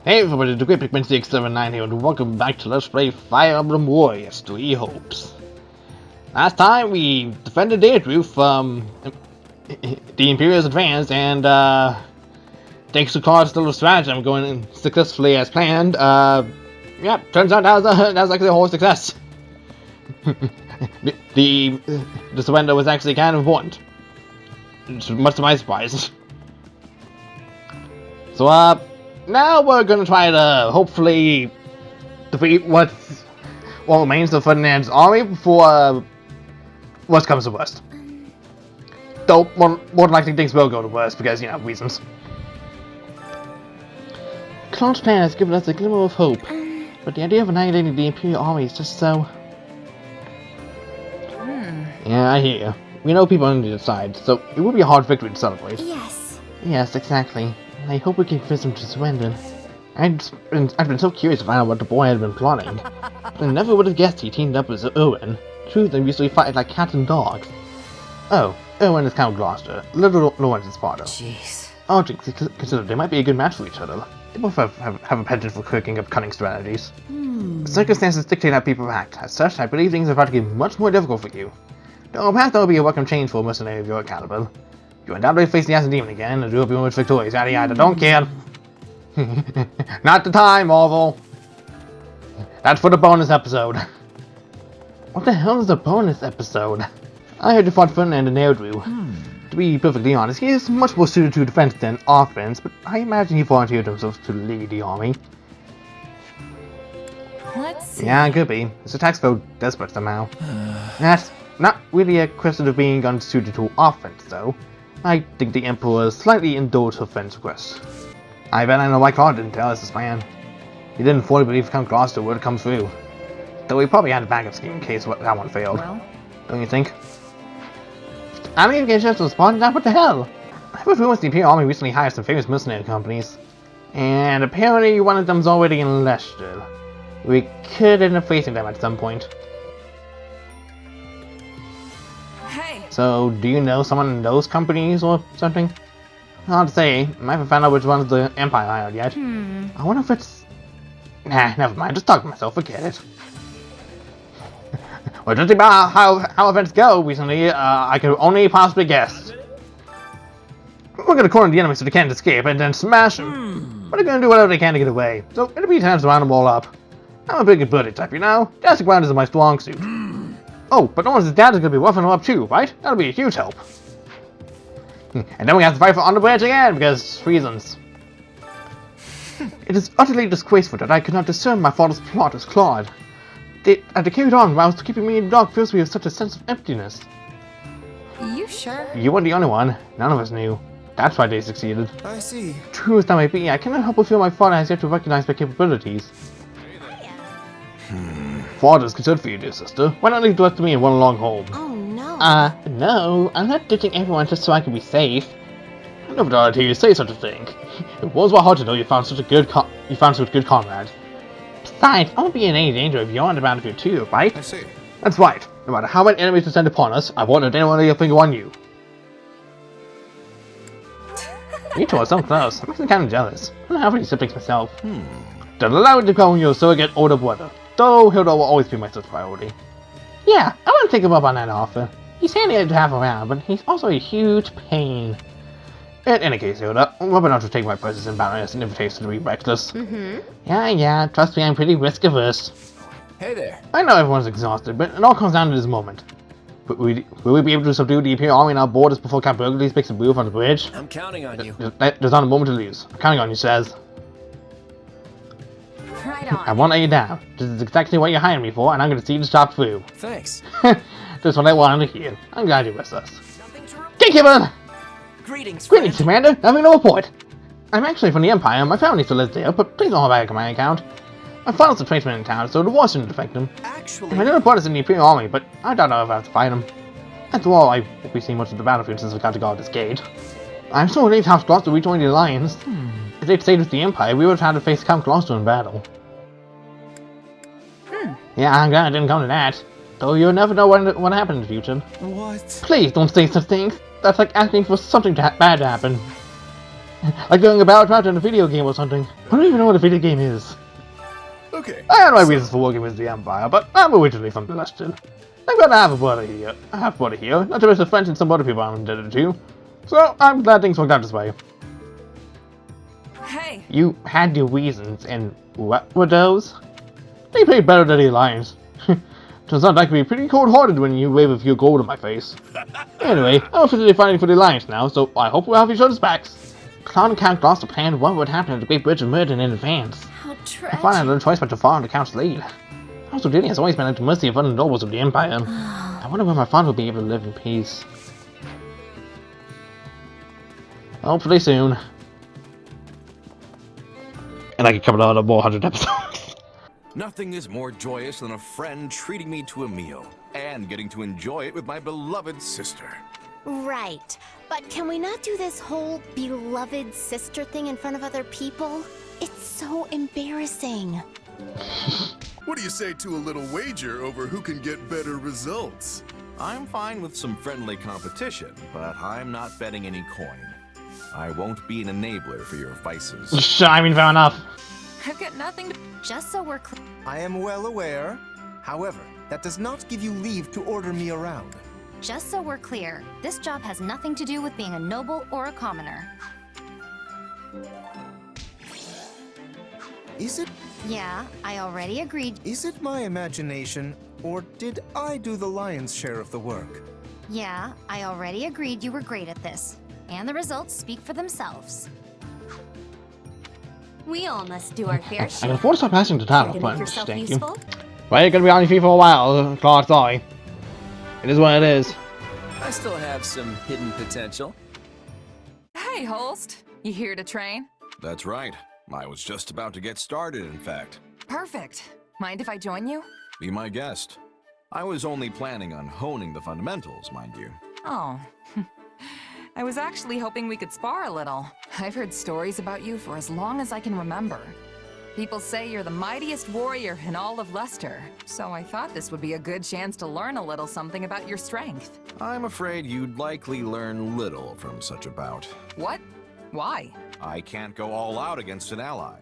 Hey everybody, the Great Pikmin 679 here, and welcome back to Let's Play Fire Emblem Warriors 3 Hopes. Last time we defended Daedru from the Imperial's advance, and thanks to Claude's little stratagem going successfully as planned, yeah, turns out that was actually a whole success. the surrender was actually kind of important, much to my surprise. So now we're gonna try to hopefully defeat what remains of Ferdinand's army before worst comes to worst. Though more than likely things will go to worst because, you know, reasons. Claude's plan has given us a glimmer of hope, but the idea of annihilating the Imperial army is just so... Yeah, I hear you. We know people on the other side, so it will be a hard victory to celebrate. Yes, exactly. I hope we can convince him to surrender. I've been so curious to find out what the boy had been plotting. I never would have guessed he teamed up with Owen. Two of them usually fight like cats and dogs. Oh, Owen is Count Gloucester. Little Lawrence is Sparta. Jeez. All things considered, they might be a good match for each other. They both have a penchant for cooking up cunning strategies. Circumstances dictate how people act. As such, I believe things are about to get much more difficult for you. Though perhaps that will be a welcome change for a mercenary of your caliber. You undoubtedly face the Acid Demon again, and do hope you emerge victorious, yada yada, don't care. Not the time, Marvel. That's for the bonus episode. What the hell is a bonus episode? I heard you fought Ferdinand and Daedru. To be perfectly honest, he is much more suited to defense than offense, but I imagine he volunteered himself to lead the army. Let's see. Yeah, it could be. His attacks felt desperate somehow. That's not really a question of being unsuited to offense, though. I think the Emperor slightly indulged her friend's request. I bet I know why Claude didn't tell us this plan. He didn't fully believe Count Gloucester would come through. Though he probably had a backup scheme in case that one failed. Well, don't you think? I don't even get a chance to respond to that, what the hell? I heard rumors the Imperial Army recently hired some famous mercenary companies. And apparently one of them's already in Leicester. We could end up facing them at some point. hey. So, do you know someone in those companies or something? Hard to say. I haven't found out which ones the Empire hired yet. I wonder if it's... Nah, never mind. Just talk to myself. Forget it. Well, judging by how events go recently, I could only possibly guess. We're gonna corner the enemy so they can't escape and then smash them. But they're gonna do whatever they can to get away. So it'll be time to round them all up. I'm a big birdie type, you know? Dancing ground is my strong suit. Oh, but no one's dad is gonna be roughing them up too, right? That'll be a huge help. And then we have to fight for Underbridge again, because reasons. It is utterly disgraceful that I could not discern my father's plot as Claude. They carried on whilst keeping me in the dark fills me with such a sense of emptiness. You sure? You weren't the only one. None of us knew. That's why they succeeded. I see. True as that may be, I cannot help but feel my father has yet to recognize my capabilities. Father's concerned for you, dear sister. Why not leave the rest of me in one long home? Oh no. No, I'm not ditching everyone just so I can be safe. I never thought I'd hear you say such a thing. It was hard to know you found such good comrades. Besides, I won't be in any danger if you're on the battlefield too, right? I see. That's right. No matter how many enemies descend upon us, I won't let anyone lay a finger on you. You two are so close. I'm actually kind of jealous. I don't have any siblings myself. Don't allow me to call you a surrogate older brother. Though Hilda will always be my first priority. Yeah, I want to take him up on that offer. He's handy to have around, but he's also a huge pain. In any case, Hilda, I'm hoping not to take my presence in battle as an invitation to be reckless. Yeah, trust me, I'm pretty risk-averse. Hey there. I know everyone's exhausted, but it all comes down to this moment. Will we be able to subdue the Imperial Army on our borders before Count Burgundy makes a move on the bridge? I'm counting on you. There's not a moment to lose. I'm counting on you, Saz. Right on. I won't let you down. This is exactly what you hired me for, and I'm going to see this job through. Thanks. That's what I wanted to hear. I'm glad you're with us. Nothing to report. Gatekeeper! Greetings, Greetings, Commander. Nothing to report. I'm actually from the Empire. My family still lives there, but please don't hold back on my account. My father's a tradesman in town, so the war shouldn't affect him. Actually, My dad brought us in the Imperial Army, but I doubt I'll ever have to fight him. After all, I won't be seeing much of the battlefield since we got to guard this gate. I'm so relieved House Gloucester rejoined the Alliance. If they'd stayed with the Empire, we would have had to face Count Gloucester in battle. Yeah, I'm glad it didn't come to that. Though you'll never know what happened in the future. what? Please don't say such things. That's like asking for something bad to happen. Like doing a battle trap in a video game or something. I don't even know what a video game is. Okay. I had my reasons for working with the Empire, but I'm originally from Celestial. I'm gonna have a brother here. Not to miss the friends and some other people I'm indebted to. So I'm glad things worked out this way. Hey, You had your reasons, and what were those? They played better than the Alliance. Turns out I can be pretty cold-hearted when you wave a few gold in my face. Anyway, I'm officially fighting for the Alliance now, so I hope we'll have each other's backs. Clown and Count lost a plan of what would happen at the Great Bridge of Murden in advance. how I tragic. finally had no choice but to follow the Count's lead. Also, Diddy has always been at the mercy of other nobles of the Empire. I wonder when my father will be able to live in peace. Hopefully soon. And I can cover another more 100 episodes. Nothing is more joyous than a friend treating me to a meal and getting to enjoy it with my beloved sister. Right. But can we not do this whole beloved sister thing in front of other people? It's so embarrassing. What do you say to a little wager over who can get better results? I'm fine with some friendly competition, but I'm not betting any coin. I won't be an enabler for your vices. I mean, fair enough. I've got nothing to... Just so we're clear. I am well aware. However, that does not give you leave to order me around. Just so we're clear, this job has nothing to do with being a noble or a commoner. Is it Yeah, I already agreed. my imagination, or did I do the lion's share of the work? Yeah, I already agreed you were great at this. And the results speak for themselves. We all must do our fair I can share. afford to stop passing the title, To but make yourself thank useful. you. Well, you're gonna be on your feet for a while, Claude, sorry. It is what it is. I still have some hidden potential. Hey, Holst. You here to train? That's right. I was just about to get started, in fact. Perfect. Mind if I join you? Be my guest. I was only planning on honing the fundamentals, mind you. Oh. I was actually hoping we could spar a little. I've heard stories about you for as long as I can remember. People say you're the mightiest warrior in all of Leicester, so I thought this would be a good chance to learn a little something about your strength. I'm afraid you'd likely learn little from such a bout. What? Why? I can't go all out against an ally.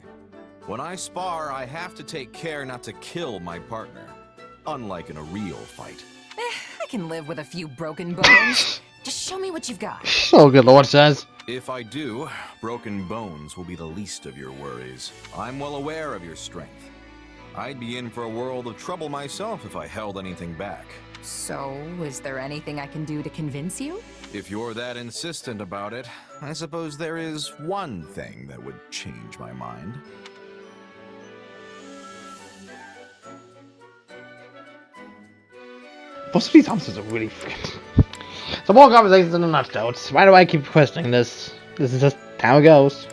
When I spar, I have to take care not to kill my partner, unlike in a real fight. I can live with a few broken bones. Just show me what you've got. Oh, good Lord says. If I do, broken bones will be the least of your worries. I'm well aware of your strength. I'd be in for a world of trouble myself if I held anything back. So, is there anything I can do to convince you? If you're that insistent about it, I suppose there is one thing that would change my mind. Most of these answers are really freaking... Some more conversations in a nutshell. Why do I keep questioning this? This is just how it goes.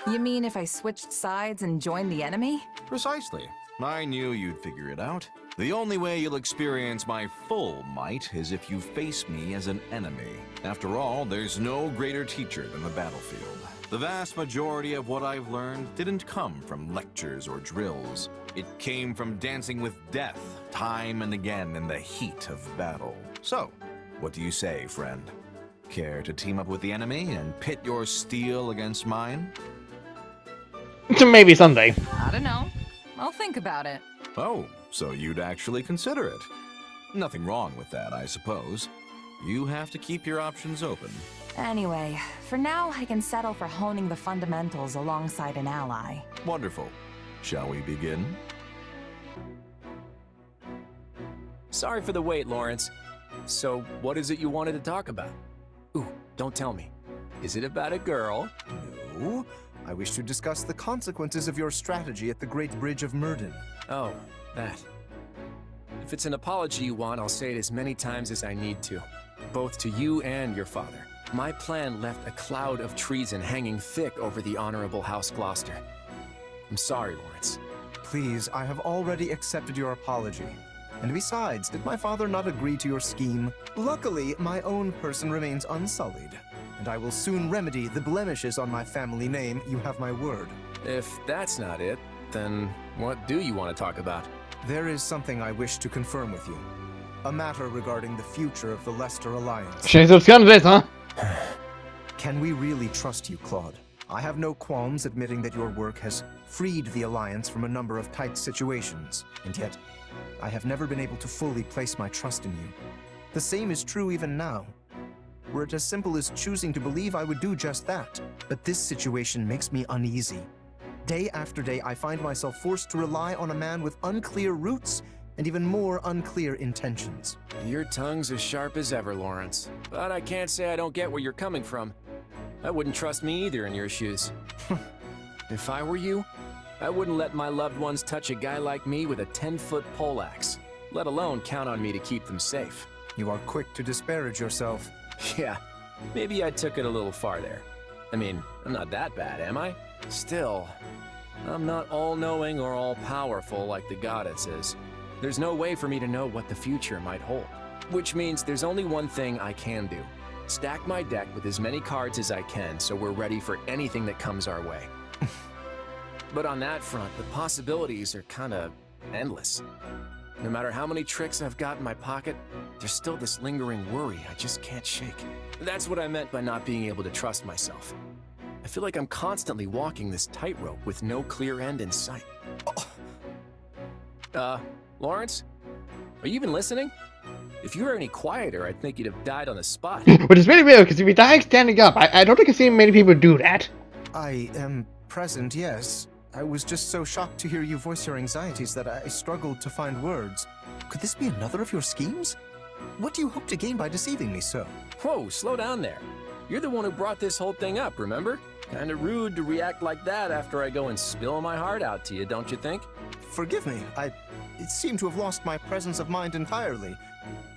You mean if I switched sides and joined the enemy? Precisely. I knew you'd figure it out. The only way you'll experience my full might is if you face me as an enemy. After all, there's no greater teacher than the battlefield. The vast majority of what I've learned didn't come from lectures or drills. It came from dancing with death, time and again in the heat of battle. So, what do you say, friend? Care to team up with the enemy and pit your steel against mine? Maybe someday. I don't know. I'll think about it. Oh, so you'd actually consider it. Nothing wrong with that, I suppose. You have to keep your options open. Anyway, for now I can settle for honing the fundamentals alongside an ally. Wonderful. Shall we begin? Sorry for the wait, Lawrence. So, what is it you wanted to talk about? Ooh, don't tell me. Is it about a girl? No. I wish to discuss the consequences of your strategy at the Great Bridge of Murden. Oh, that. If it's an apology you want, I'll say it as many times as I need to. Both to you and your father. My plan left a cloud of treason hanging thick over the Honorable House Gloucester. I'm sorry, Lawrence. Please, I have already accepted your apology. And besides, did my father not agree to your scheme? Luckily, my own person remains unsullied. And I will soon remedy the blemishes on my family name, you have my word. If that's not it, then what do you want to talk about? There is something I wish to confirm with you. A matter regarding the future of the Leicester Alliance. Change of this, huh? Can we really trust you, Claude? I have no qualms admitting that your work has freed the Alliance from a number of tight situations, and yet, I have never been able to fully place my trust in you. The same is true even now. Were it as simple as choosing to believe, I would do just that. But this situation makes me uneasy. Day after day, I find myself forced to rely on a man with unclear roots and even more unclear intentions. Your tongue's as sharp as ever, Lawrence. But I can't say I don't get where you're coming from. I wouldn't trust me either in your shoes. If I were you, I wouldn't let my loved ones touch a guy like me with a 10-foot poleaxe, let alone count on me to keep them safe. You are quick to disparage yourself. Yeah, maybe I took it a little far there. I mean, I'm not that bad, am I? Still, I'm not all-knowing or all-powerful like the goddess is. There's no way for me to know what the future might hold. Which means there's only one thing I can do. Stack my deck with as many cards as I can so we're ready for anything that comes our way. But on that front, the possibilities are kinda endless. No matter how many tricks I've got in my pocket, there's still this lingering worry I just can't shake. That's what I meant by not being able to trust myself. I feel like I'm constantly walking this tightrope with no clear end in sight. Lawrence? Are you even listening? If you were any quieter, I'd think you'd have died on the spot. Which is really weird, because if you die standing up, I don't think I've seen many people do that. I am present, yes. I was just so shocked to hear you voice your anxieties that I struggled to find words. Could this be another of your schemes? What do you hope to gain by deceiving me so? Whoa, slow down there. You're the one who brought this whole thing up, remember? Kinda rude to react like that after I go and spill my heart out to you, don't you think? Forgive me, I seem to have lost my presence of mind entirely.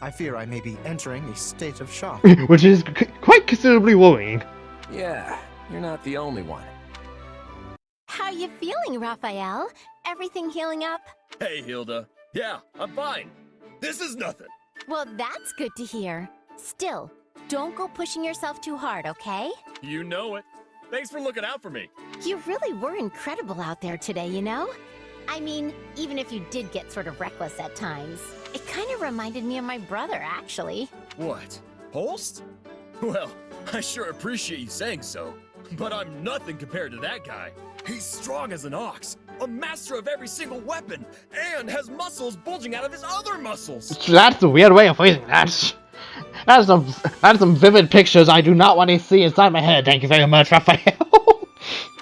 I fear I may be entering a state of shock. Which is quite considerably worrying. Yeah, you're not the only one. How you feeling, Raphael? Everything healing up? Hey, Hilda. Yeah, I'm fine. This is nothing. Well, that's good to hear. Still, don't go pushing yourself too hard, okay? You know it. Thanks for looking out for me. You really were incredible out there today, you know? I mean, even if you did get sort of reckless at times. It kind of reminded me of my brother, actually. What? Holst? Well, I sure appreciate you saying so, but I'm nothing compared to that guy. He's strong as an ox, a master of every single weapon, and has muscles bulging out of his other muscles. That's a weird way of phrasing that. That's some vivid pictures I do not want to see inside my head. Thank you very much, Raphael.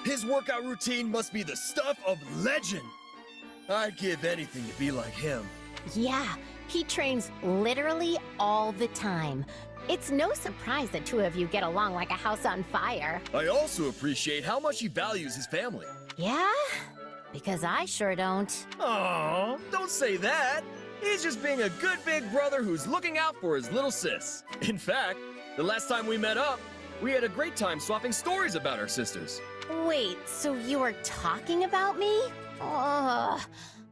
His workout routine must be the stuff of legend. I'd give anything to be like him. Yeah, he trains literally all the time. It's no surprise the two of you get along like a house on fire. I also appreciate how much he values his family. Yeah? Because I sure don't. Aw, don't say that. He's just being a good big brother who's looking out for his little sis. In fact, the last time we met up, we had a great time swapping stories about our sisters. Wait, so you were talking about me? Ugh.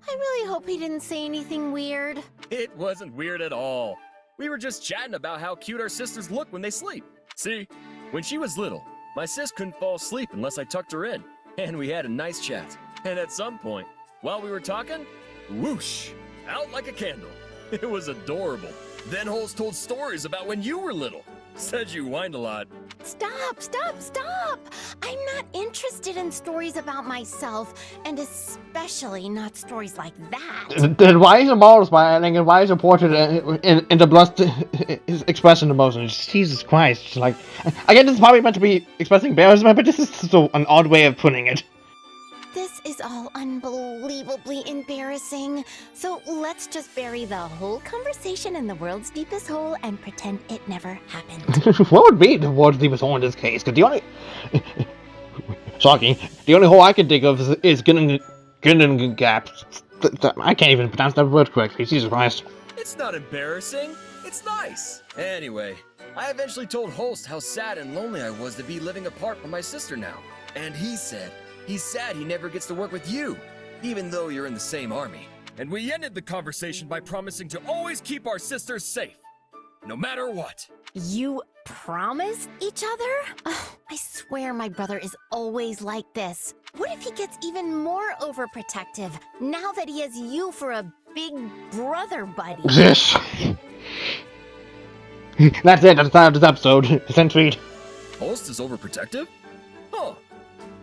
I really hope he didn't say anything weird. It wasn't weird at all. We were just chatting about how cute our sisters look when they sleep. See, when she was little, my sis couldn't fall asleep unless I tucked her in. And we had a nice chat. And at some point, while we were talking, whoosh, out like a candle. It was adorable. Then Holst told stories about when you were little. Said you whined a lot. Stop, stop, stop! I'm not interested in stories about myself, and especially not stories like that. Then why is the model smiling and why is the portrait in the blush expressing emotions? Jesus Christ. Like, I guess this is probably meant to be expressing embarrassment, but this is so an odd way of putting it. This is all unbelievably embarrassing. So let's just bury the whole conversation in the world's deepest hole and pretend it never happened. What would be the world's deepest hole in this case? Because the only... Shocking. The only hole I can think of is Gunning gaps. I can't even pronounce that word correctly. Jesus Christ. It's not embarrassing. It's nice. Anyway, I eventually told Holst how sad and lonely I was to be living apart from my sister now. And he said he's sad he never gets to work with you, even though you're in the same army. And we ended the conversation by promising to always keep our sisters safe, no matter what. You promise each other? Ugh, I swear my brother is always like this. What if he gets even more overprotective now that he has you for a big brother buddy? This. That's it. That's the end of this episode. Send tweet. Holst is overprotective? Huh.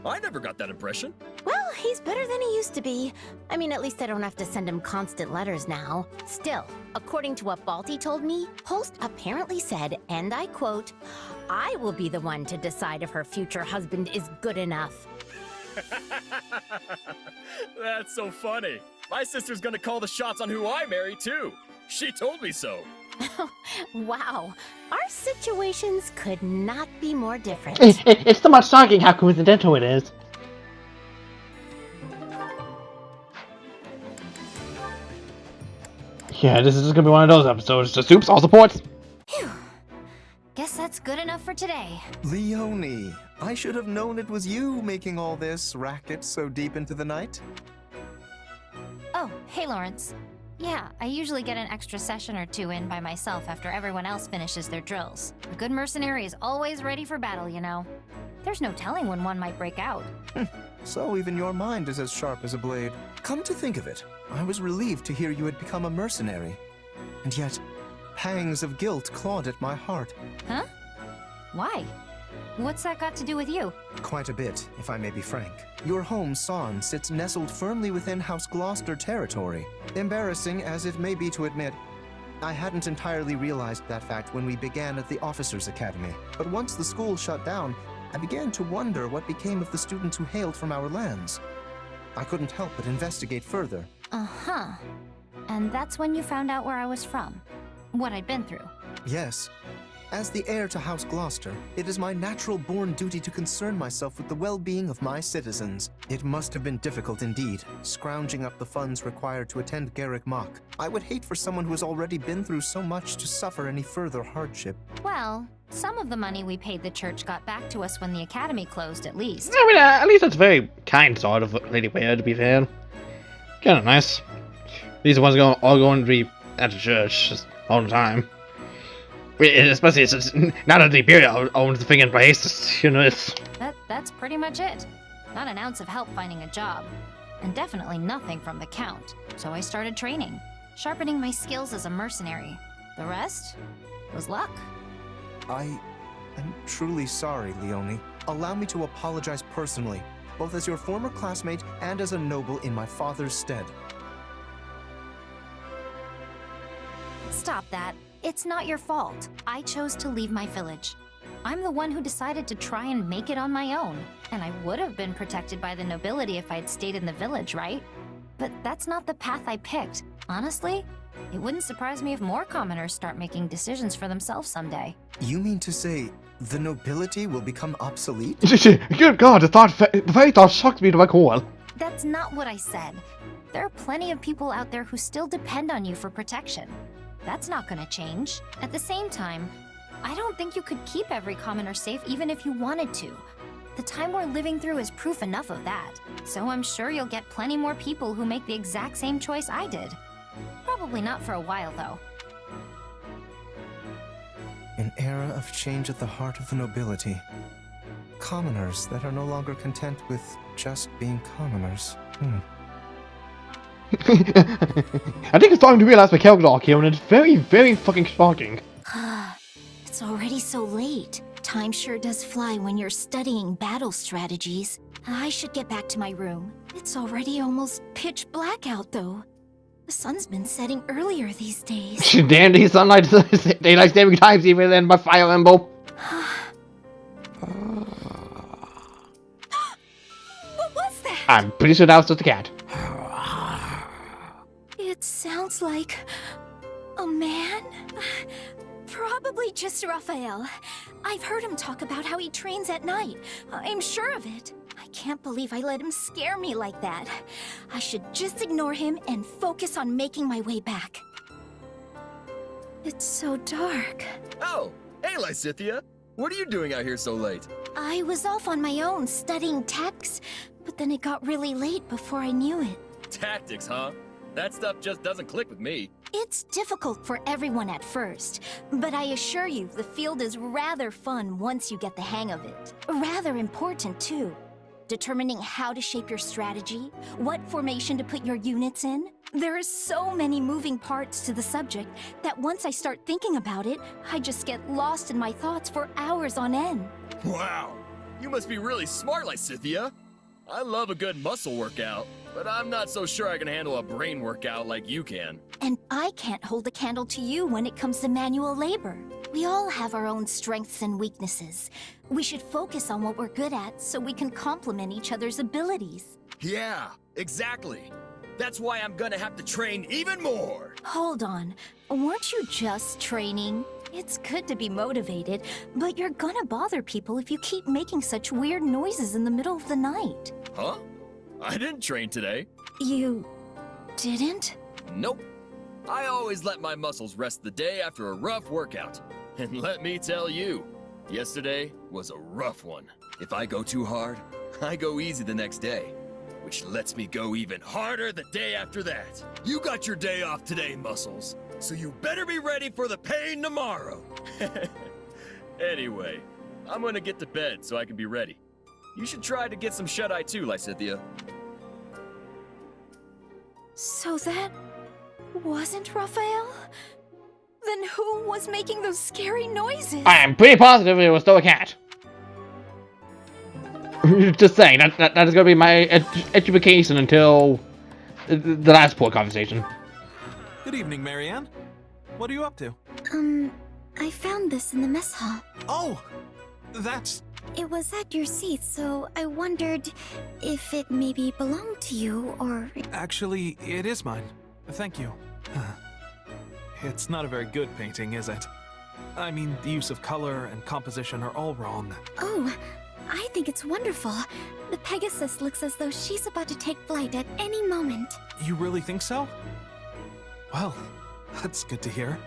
I never got that impression. Well, he's better than he used to be. I mean, at least I don't have to send him constant letters now. Still, according to what Balti told me, Holst apparently said, and I quote, "I will be the one to decide if her future husband is good enough." That's so funny. My sister's gonna call the shots on who I marry, too. She told me so. Wow, our situations could not be more different. It's so much shocking how coincidental it is. Yeah, this is just gonna be one of those episodes. Just oops, all supports. Phew. Guess that's good enough for today. Leonie, I should have known it was you making all this racket so deep into the night. Oh, hey Lawrence. Yeah, I usually get an extra session or two in by myself after everyone else finishes their drills. A good mercenary is always ready for battle, you know. There's no telling when one might break out. So even your mind is as sharp as a blade. Come to think of it, I was relieved to hear you had become a mercenary. And yet, pangs of guilt clawed at my heart. Huh? Why? What's that got to do with you? Quite a bit, if I may be frank. Your home, Son, sits nestled firmly within House Gloucester territory. Embarrassing as it may be to admit, I hadn't entirely realized that fact when we began at the Officers' Academy. But once the school shut down, I began to wonder what became of the students who hailed from our lands. I couldn't help but investigate further. Uh-huh. And that's when you found out where I was from. What I'd been through. Yes. As the heir to House Gloucester, it is my natural-born duty to concern myself with the well-being of my citizens. It must have been difficult indeed, scrounging up the funds required to attend Garrick Mock. I would hate for someone who has already been through so much to suffer any further hardship. Well, some of the money we paid the church got back to us when the academy closed, at least. I mean, at least that's very kind sort of Lady Weird, to be fair. Kinda nice. These are ones all going to be at the church just all the time. Especially it's just, now that the Imperial owns the thing in place, you know, it's... That's pretty much it. Not an ounce of help finding a job. And definitely nothing from the Count. So I started training, sharpening my skills as a mercenary. The rest was luck. I am truly sorry, Leonie. Allow me to apologize personally, both as your former classmate and as a noble in my father's stead. Stop that. It's not your fault. I chose to leave my village. I'm the one who decided to try and make it on my own. And I would have been protected by the nobility if I'd stayed in the village, right? But that's not the path I picked. Honestly, it wouldn't surprise me if more commoners start making decisions for themselves someday. You mean to say the nobility will become obsolete? Good God, the very thought shocked me to my core. That's not what I said. There are plenty of people out there who still depend on you for protection. That's not gonna change. At the same time, I don't think you could keep every commoner safe even if you wanted to. The time we're living through is proof enough of that. So I'm sure you'll get plenty more people who make the exact same choice I did. Probably not for a while, though. An era of change at the heart of the nobility. Commoners that are no longer content with just being commoners. I think it's starting to realize my character arc here, and it's very, very fucking shocking. It's already so late. Time sure does fly when you're studying battle strategies. I should get back to my room. It's already almost pitch black out, though. The sun's been setting earlier these days. Damn, these sunlight daylight saving times even then by Fire Emblem. What was that? I'm pretty sure that was just a cat. It sounds like a man. Probably just Raphael. I've heard him talk about how he trains at night. I'm sure of it. I can't believe I let him scare me like that. I should just ignore him and focus on making my way back. It's so dark. Oh, hey Lysithia. What are you doing out here so late? I was off on my own studying texts, but then it got really late before I knew it. Tactics, huh? That stuff just doesn't click with me. It's difficult for everyone at first, but I assure you the field is rather fun once you get the hang of it. Rather important, too. Determining how to shape your strategy, what formation to put your units in. There are so many moving parts to the subject that once I start thinking about it, I just get lost in my thoughts for hours on end. Wow. You must be really smart, Lysithea. I love a good muscle workout, but I'm not so sure I can handle a brain workout like you can. And I can't hold a candle to you when it comes to manual labor. We all have our own strengths and weaknesses. We should focus on what we're good at so we can complement each other's abilities. Yeah, exactly. That's why I'm gonna have to train even more. Hold on, weren't you just training? It's good to be motivated, but you're gonna bother people if you keep making such weird noises in the middle of the night. Huh? I didn't train today. You didn't? Nope. I always let my muscles rest the day after a rough workout. And let me tell you, yesterday was a rough one. If I go too hard, I go easy the next day, which lets me go even harder the day after that. You got your day off today, muscles, so you better be ready for the pain tomorrow. Anyway, I'm gonna get to bed so I can be ready. You should try to get some shut-eye too, Lysithea. So that wasn't Raphael? Then who was making those scary noises? I am pretty positive it was still a cat. Just saying, that is going to be my education until the last poor conversation. Good evening, Marianne. What are you up to? I found this in the mess hall. Oh, that's... It was at your seat, so I wondered if it maybe belonged to you, or... Actually, it is mine. Thank you. It's not a very good painting, is it? I mean, the use of color and composition are all wrong. Oh, I think it's wonderful. The Pegasus looks as though she's about to take flight at any moment. You really think so? Well, that's good to hear.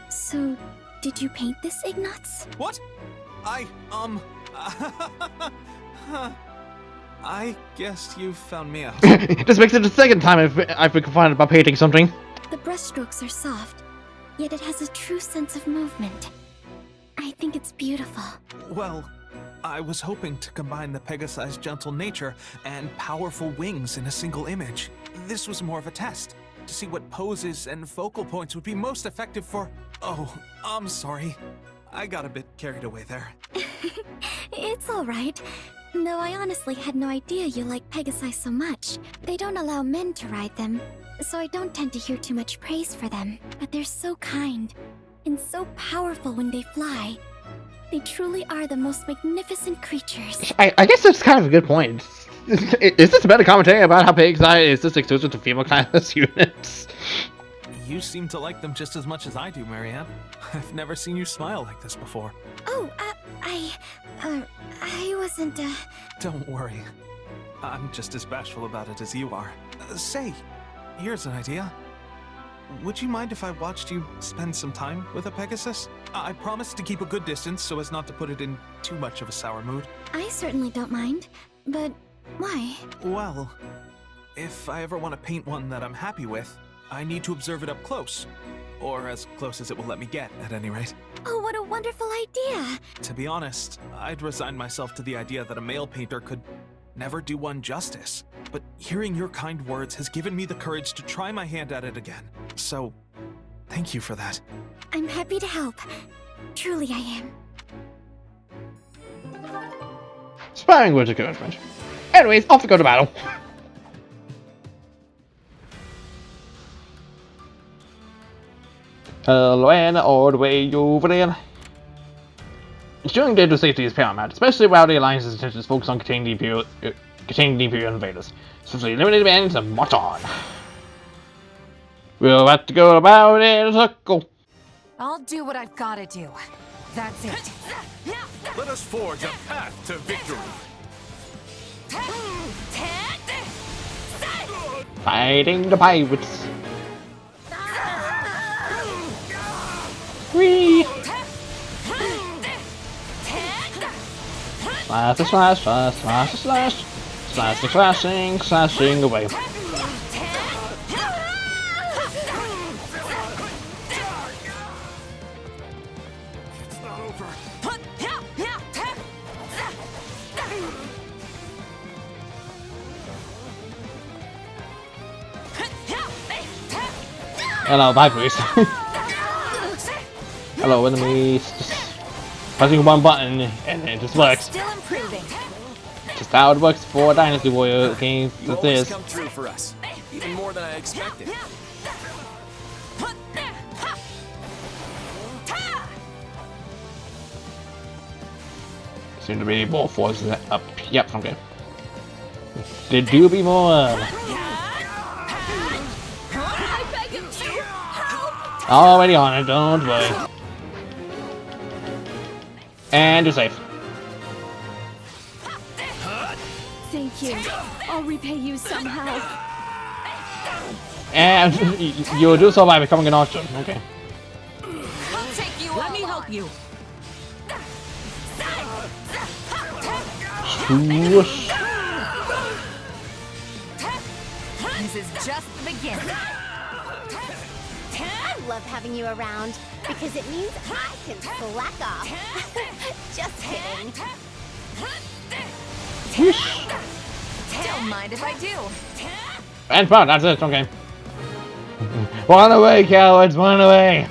So, did you paint this, Ignatz? What? I guess you found me out. This makes it the second time I've been confined about painting something. The brushstrokes are soft, yet it has a true sense of movement. I think it's beautiful. Well, I was hoping to combine the Pegasus' gentle nature and powerful wings in a single image. This was more of a test, to see what poses and focal points would be most effective for... Oh, I'm sorry. I got a bit carried away there. It's alright. Though I honestly had no idea you like Pegasi so much. They don't allow men to ride them, so I don't tend to hear too much praise for them. But they're so kind, and so powerful when they fly. They truly are the most magnificent creatures. I guess that's kind of a good point. Is this a better commentary about how Pegasi is this exclusive to female class units? You seem to like them just as much as I do, Marianne. I've never seen you smile like this before. Oh, I wasn't, Don't worry. I'm just as bashful about it as you are. Say, here's an idea. Would you mind if I watched you spend some time with a Pegasus? I promise to keep a good distance so as not to put it in too much of a sour mood. I certainly don't mind, but why? Well, if I ever want to paint one that I'm happy with, I need to observe it up close. Or as close as it will let me get, at any rate. Oh, what a wonderful idea! To be honest, I'd resigned myself to the idea that a male painter could never do one justice. But hearing your kind words has given me the courage to try my hand at it again. So, thank you for that. I'm happy to help. Truly I am. Inspiring words of encouragement. Anyways, off to go to battle. Hello, Anna, all the way over there. Ensuring data safety is paramount, especially while the Alliance's attention is focused on containing the Imperial invaders, especially limited bands and march on. We'll have to go about in a circle. I'll do what I've gotta do. That's it. Let us forge a path to victory. Fighting the pirates. Whee! Slash, slash, slash, slash, slash, slashing, slashing away. It's not over. Hello, bye, please. Hello, enemies. pressing one button and it just works. Still improving. Just how it works for Dynasty Warrior games. You always come through for us, even more than I expected. Seem to be more forces up. Yep, okay. There do be more. Already on it, don't worry. And you're safe. Thank you. I'll repay you somehow. And you'll do so by becoming an archer. Okay. I'll take you. Let me help you. Whoosh. This is just the beginning. I love having you around because it means I can slack off. Just kidding. Don't mind if I do. And fun, that's it, okay. Run away, cowards, run away!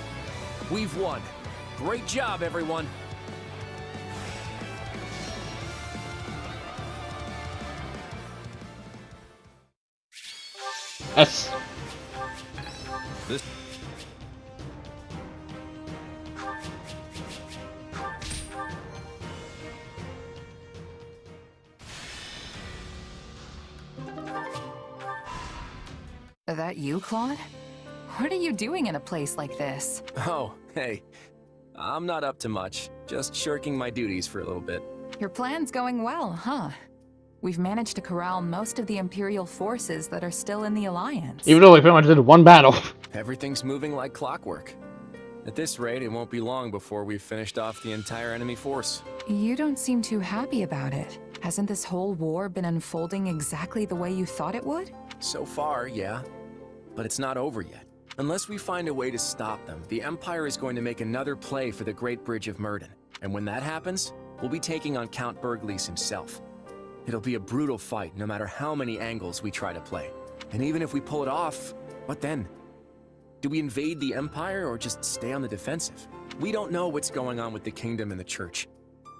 We've won. Great job, everyone. Yes. This Is that you, Claude? What are you doing in a place like this? Oh, hey. I'm not up to much. Just shirking my duties for a little bit. Your plan's going well, huh? We've managed to corral most of the Imperial forces that are still in the Alliance. Even though we pretty much did one battle. Everything's moving like clockwork. At this rate, it won't be long before we've finished off the entire enemy force. You don't seem too happy about it. Hasn't this whole war been unfolding exactly the way you thought it would? So far, yeah. But it's not over yet. Unless we find a way to stop them, the Empire is going to make another play for the Great Bridge of Murden. And when that happens, we'll be taking on Count Bergliez himself. It'll be a brutal fight, no matter how many angles we try to play. And even if we pull it off, what then? Do we invade the Empire or just stay on the defensive? We don't know what's going on with the Kingdom and the Church.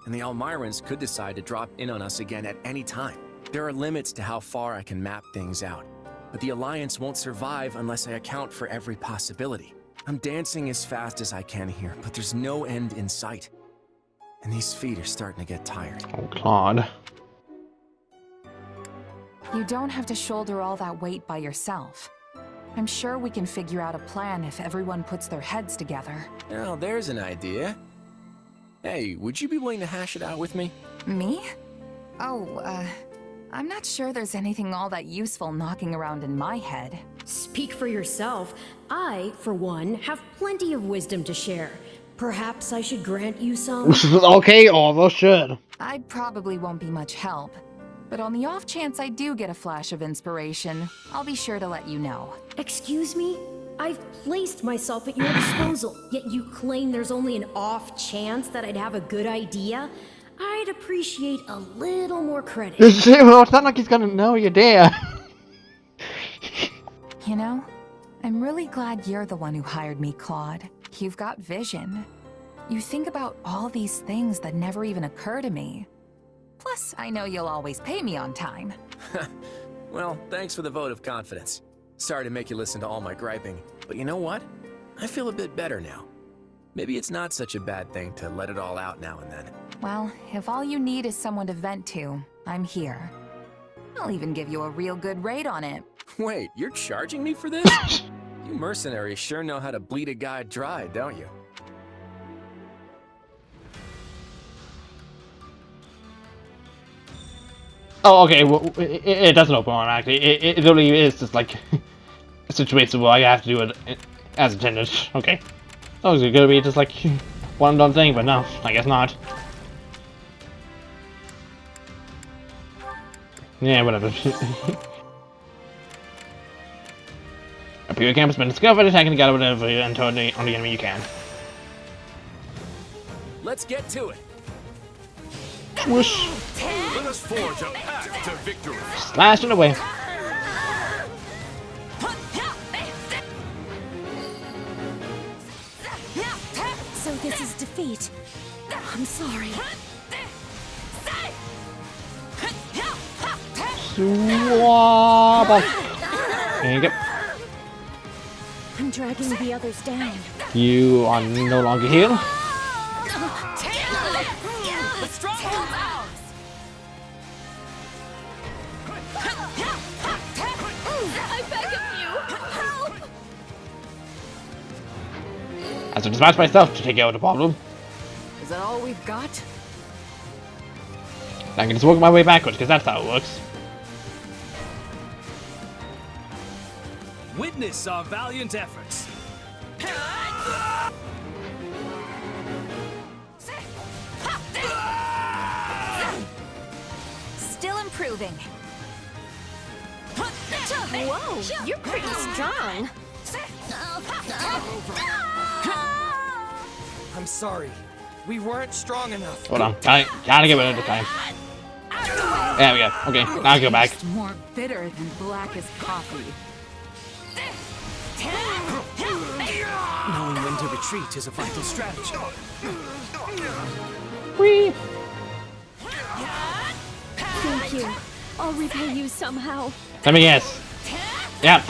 And the Almirans could decide to drop in on us again at any time. There are limits to how far I can map things out. But the Alliance won't survive unless I account for every possibility. I'm dancing as fast as I can here, but there's no end in sight. And these feet are starting to get tired. Oh, Claude. You don't have to shoulder all that weight by yourself. I'm sure we can figure out a plan if everyone puts their heads together. Now, there's an idea. Hey, would you be willing to hash it out with me? Me? Oh, I'm not sure there's anything all that useful knocking around in my head. Speak for yourself. I, for one, have plenty of wisdom to share. Perhaps I should grant you some? Okay, almost should. I probably won't be much help. But on the off chance I do get a flash of inspiration, I'll be sure to let you know. Excuse me? I've placed myself at your disposal, yet you claim there's only an off chance that I'd have a good idea? I'd appreciate a little more credit. Well, it's not like he's gonna know you're there. You know, I'm really glad you're the one who hired me, Claude. You've got vision. You think about all these things that never even occur to me. Plus, I know you'll always pay me on time. Well, thanks for the vote of confidence. Sorry to make you listen to all my griping, but you know what? I feel a bit better now. Maybe it's not such a bad thing to let it all out now and then. Well, if all you need is someone to vent to, I'm here. I'll even give you a real good rate on it. Wait, you're charging me for this? You mercenaries sure know how to bleed a guy dry, don't you? Oh, okay, well, it doesn't open on, actually. It literally is just like a situation where I have to do it as intended. Okay. That was gonna be just like one done thing, but no, I guess not. Yeah, whatever. A pure camp has been discovered, attacking the gather whatever and turn on the enemy you can. Let's get to it. Whoosh. Let us forge a path to victory. Slashing away. So this is defeat. I'm sorry. Swabble. There you go. I'm dragging the others down. You are no longer here. The stronghold's ours! I beg of you, help! I have to dispatch myself to take out the problem. Is that all we've got? I can just work my way backwards, because that's how it works. Witness our valiant efforts. Still improving. Whoa, you're pretty strong. I'm sorry. We weren't strong enough. Hold on. Gotta get rid of the time. There we go. Okay, now I go back. It's more bitter than black as coffee. Knowing when to retreat is a vital strategy. Whee! Thank you. I'll repay you somehow. Let me guess. Yep.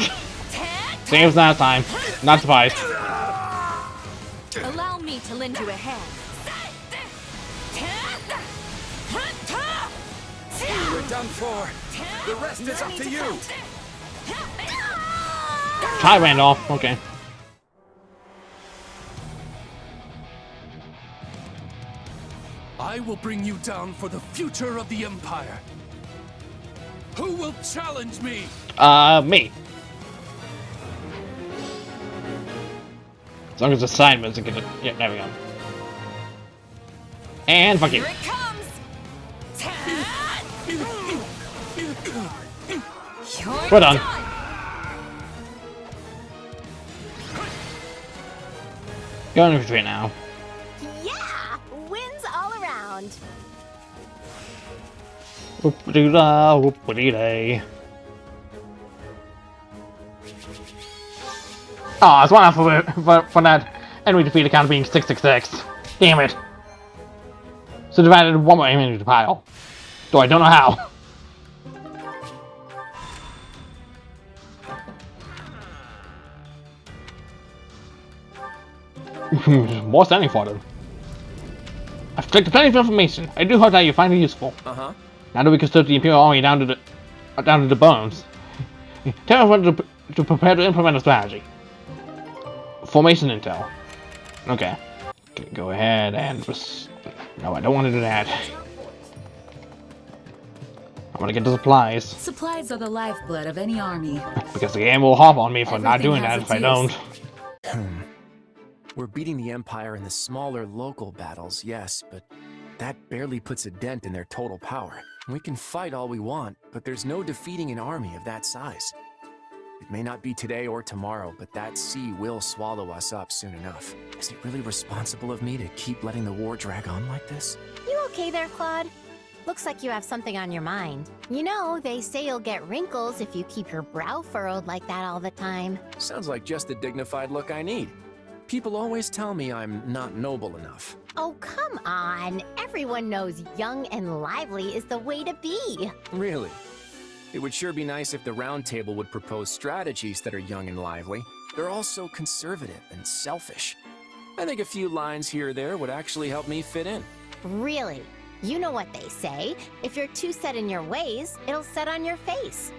Saves last time. Not surprised. Allow me to lend you a hand. We're done for. The rest is up to you. Try Randolph. Okay. I will bring you down for the future of the Empire. Who will challenge me? Me. As long as the side moves, get it. Yeah, there we go. And fuck you. Here it comes! We're done. Going to retreat now. Yeah, wins all around. Whoop-a-doo-da, whoop-a-dee-day. Oh, it's one out for that enemy defeat account being 666. Damn it. So they've added one more enemy to the pile. Though I don't know how. More standing for them. I've collected plenty of information. I do hope that you find it useful. Uh-huh. Now that we can strip the Imperial Army down to the bones, tell us what to prepare to implement a strategy. Formation intel. Okay. Go ahead and no, I don't want to do that. I want to get the supplies. Supplies are the lifeblood of any army. Because the game will hop on me for not Everything doing has that if I its don't. We're beating the Empire in the smaller local battles, yes, but that barely puts a dent in their total power. We can fight all we want, but there's no defeating an army of that size. It may not be today or tomorrow, but that sea will swallow us up soon enough. Is it really responsible of me to keep letting the war drag on like this? You okay there, Claude? Looks like you have something on your mind. You know, they say you'll get wrinkles if you keep your brow furrowed like that all the time. Sounds like just the dignified look I need. People always tell me I'm not noble enough. Oh, come on. Everyone knows young and lively is the way to be. Really? It would sure be nice if the Round Table would propose strategies that are young and lively. They're all so conservative and selfish. I think a few lines here or there would actually help me fit in. Really? You know what they say. If you're too set in your ways, it'll set on your face.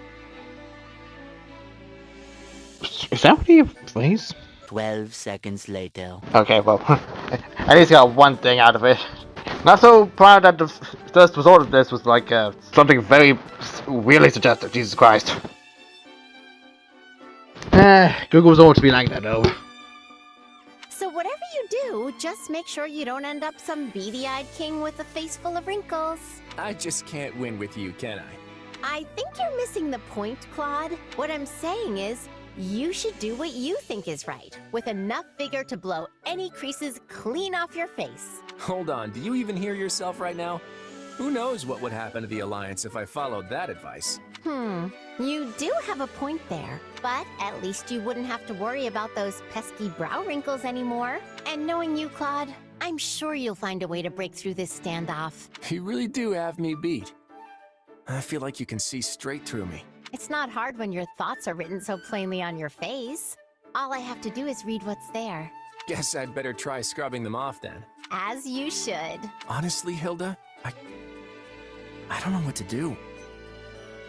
Is that what he plays? 12 seconds later. Okay, well, at least got one thing out of it. Not so proud that the first result of this was like something very weirdly suggestive. Jesus Christ. Google's always be like that though. So whatever you do, just make sure you don't end up some beady-eyed king with a face full of wrinkles. I just can't win with you, can I? I think you're missing the point, Claude. What I'm saying is, you should do what you think is right, with enough vigor to blow any creases clean off your face. Hold on, do you even hear yourself right now? Who knows what would happen to the Alliance if I followed that advice? You do have a point there, but at least you wouldn't have to worry about those pesky brow wrinkles anymore. And knowing you, Claude, I'm sure you'll find a way to break through this standoff. You really do have me beat. I feel like you can see straight through me. It's not hard when your thoughts are written so plainly on your face. All I have to do is read what's there. Guess I'd better try scrubbing them off then. As you should. Honestly, Hilda, I don't know what to do.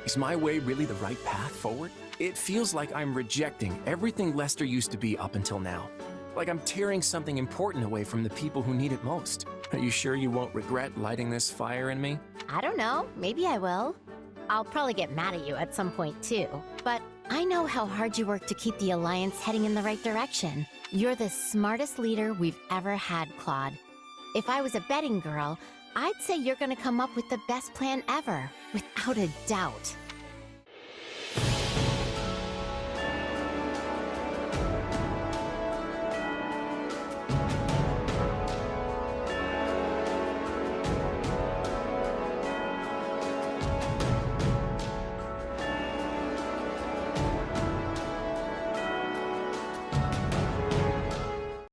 Is my way really the right path forward? It feels like I'm rejecting everything Lester used to be up until now. Like I'm tearing something important away from the people who need it most. Are you sure you won't regret lighting this fire in me? I don't know. Maybe I will. I'll probably get mad at you at some point too. But I know how hard you work to keep the Alliance heading in the right direction. You're the smartest leader we've ever had, Claude. If I was a betting girl, I'd say you're gonna come up with the best plan ever, without a doubt.